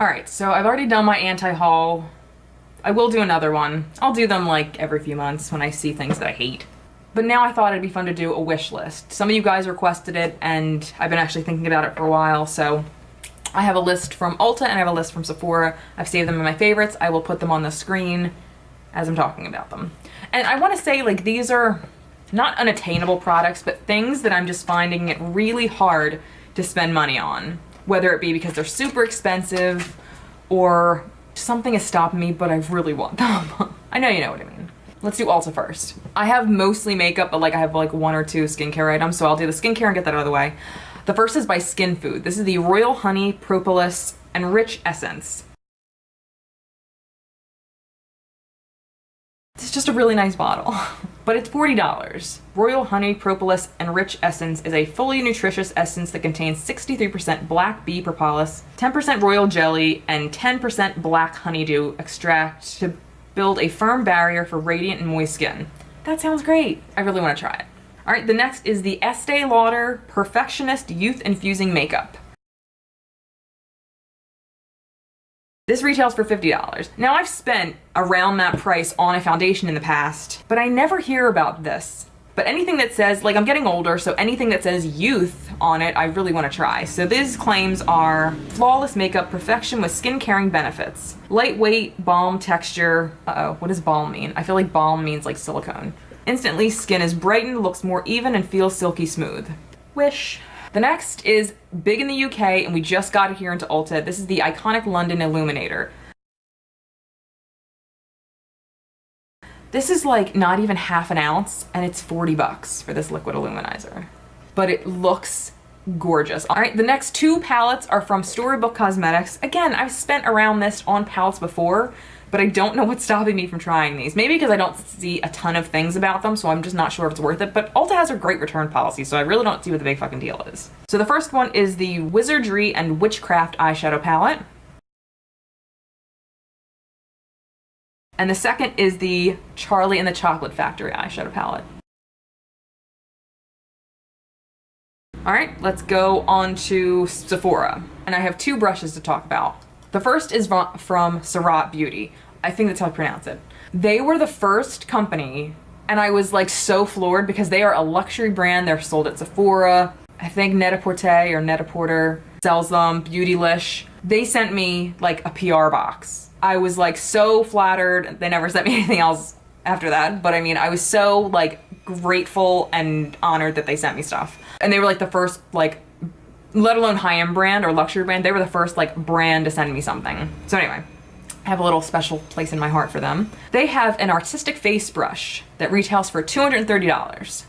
Alright, so I've already done my anti-haul. I will do another one. I'll do them like every few months when I see things that I hate. But now I thought it'd be fun to do a wish list. Some of you guys requested it, and I've been actually thinking about it for a while, so I have a list from Ulta and I have a list from Sephora. I've saved them in my favorites. I will put them on the screen as I'm talking about them. And I want to say, like, these are not unattainable products, but things that I'm just finding it really hard to spend money on. Whether it be because they're super expensive or something is stopping me, but I really want them. I know you know what I mean. Let's do Ulta first. I have mostly makeup, but like I have like 1 or 2 skincare items, so I'll do the skincare and get that out of the way. The first is by Skin Food. This is the Royal Honey Propolis Enrich Essence. It's just a really nice bottle, but it's $40. Royal Honey Propolis Enrich Essence is a fully nutritious essence that contains 63% black bee propolis, 10% royal jelly, and 10% black honeydew extract to build a firm barrier for radiant and moist skin. That sounds great. I really want to try it. All right, the next is the Este Lauder Perfectionist Youth Infusing Makeup. This retails for $50. Now, I've spent around that price on a foundation in the past, but I never hear about this. But anything that says, like, I'm getting older, so anything that says youth on it, I really want to try. So these claims are flawless makeup, perfection with skin-caring benefits, lightweight balm texture. Uh-oh, what does balm mean? I feel like balm means like silicone. Instantly, skin is brightened, looks more even, and feels silky smooth. Wish. The next is big in the UK, and we just got it here into Ulta. This is the Iconic London Illuminator. This is like not even half an ounce, and it's $40 for this liquid illuminizer. But it looks gorgeous. All right, the next 2 palettes are from Storybook Cosmetics. Again, I've spent around this on palettes before, but I don't know what's stopping me from trying these. Maybe because I don't see a ton of things about them, so I'm just not sure if it's worth it. But Ulta has a great return policy, so I really don't see what the big fucking deal is. So the first one is the Wizardry and Witchcraft eyeshadow palette. And the second is the Charlie and the Chocolate Factory eyeshadow palette. All right, let's go on to Sephora. And I have 2 brushes to talk about. The first is from Sarat Beauty. I think that's how I pronounce it. They were the first company, and I was like so floored because they are a luxury brand. They're sold at Sephora. I think Net-a-Porter or Net-a-Porter sells them, Beautylish. They sent me like a PR box. I was like so flattered. They never sent me anything else after that, but I mean, I was so like grateful and honored that they sent me stuff. And they were like the first, like, let alone high-end brand or luxury brand, they were the first like brand to send me something. So anyway, I have a little special place in my heart for them. They have an artistic face brush that retails for $230.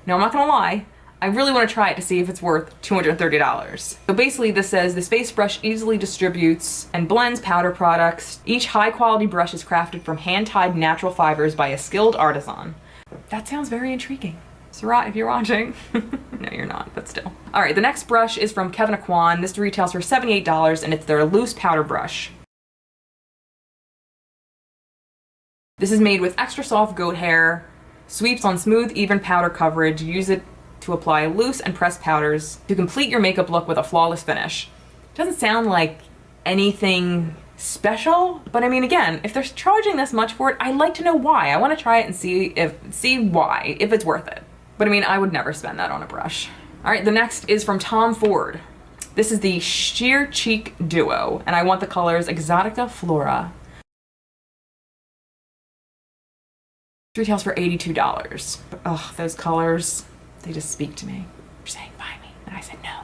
Now, I'm not gonna lie, I really want to try it to see if it's worth $230. So basically this says, this face brush easily distributes and blends powder products. Each high quality brush is crafted from hand-tied natural fibers by a skilled artisan. That sounds very intriguing. Sarat, if you're watching. No, you're not, but still. All right, the next brush is from Kevyn Aucoin. This retails for $78, and it's their loose powder brush. This is made with extra soft goat hair, sweeps on smooth, even powder coverage. Use it to apply loose and pressed powders to complete your makeup look with a flawless finish. Doesn't sound like anything special, but I mean, again, if they're charging this much for it, I'd like to know why. I want to try it and see why, if it's worth it. But I mean, I would never spend that on a brush. All right, the next is from Tom Ford. This is the Sheer Cheek Duo, and I want the colors Exotica Flora. It retails for $82. Ugh, those colors, they just speak to me. They're saying, buy me, and I said no.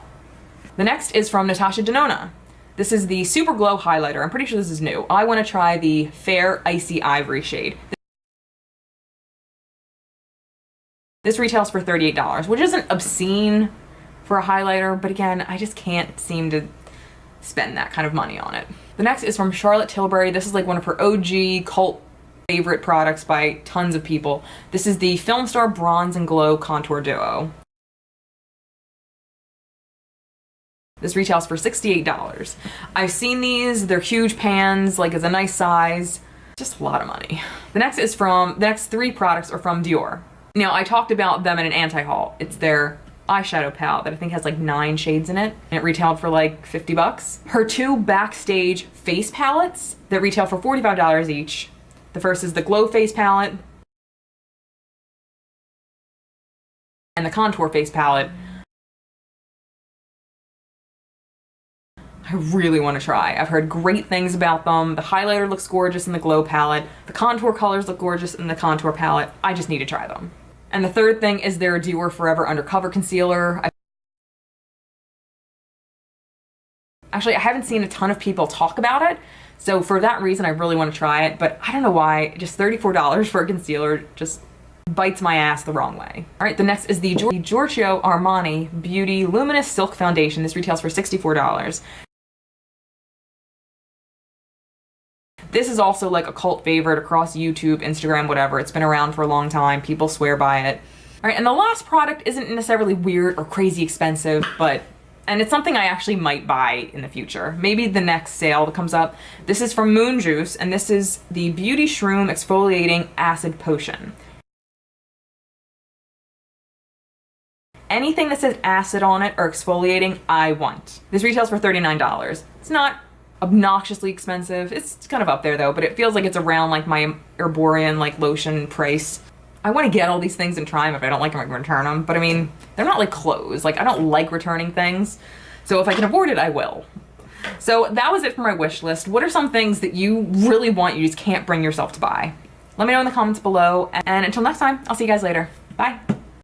The next is from Natasha Denona. This is the Super Glow Highlighter. I'm pretty sure this is new. I want to try the Fair Icy Ivory shade. This retails for $38, which isn't obscene for a highlighter, but again, I just can't seem to spend that kind of money on it. The next is from Charlotte Tilbury. This is like one of her OG cult favorite products by tons of people. This is the Film Star Bronze and Glow Contour Duo. This retails for $68. I've seen these, they're huge pans, like it's a nice size, just a lot of money. The next 3 products are from Dior. Now, I talked about them in an anti-haul. It's their eyeshadow palette that I think has like 9 shades in it, and it retailed for like 50 bucks. Her 2 Backstage face palettes that retail for $45 each. The first is the Glow Face palette and the Contour Face palette. I really want to try. I've heard great things about them. The highlighter looks gorgeous in the Glow palette. The contour colors look gorgeous in the Contour palette. I just need to try them. And the third thing is their Dior Forever Undercover Concealer. Actually, I haven't seen a ton of people talk about it, so for that reason I really want to try it, but I don't know why, just $34 for a concealer just bites my ass the wrong way. Alright, the next is the Giorgio Armani Beauty Luminous Silk Foundation. This retails for $64. This is also like a cult favorite across YouTube, Instagram, whatever. It's been around for a long time. People swear by it. All right, and the last product isn't necessarily weird or crazy expensive, and it's something I actually might buy in the future. Maybe the next sale that comes up. This is from Moon Juice, and this is the Beauty Shroom Exfoliating Acid Potion. Anything that says acid on it or exfoliating, I want. This retails for $39. It's not obnoxiously expensive. It's kind of up there though, but it feels like it's around like my Herborian like lotion price. I want to get all these things and try them. If I don't like them, I can return them. But I mean, they're not like clothes. Like, I don't like returning things. So if I can avoid it, I will. So that was it for my wish list. What are some things that you really want, you just can't bring yourself to buy? Let me know in the comments below. And until next time, I'll see you guys later. Bye.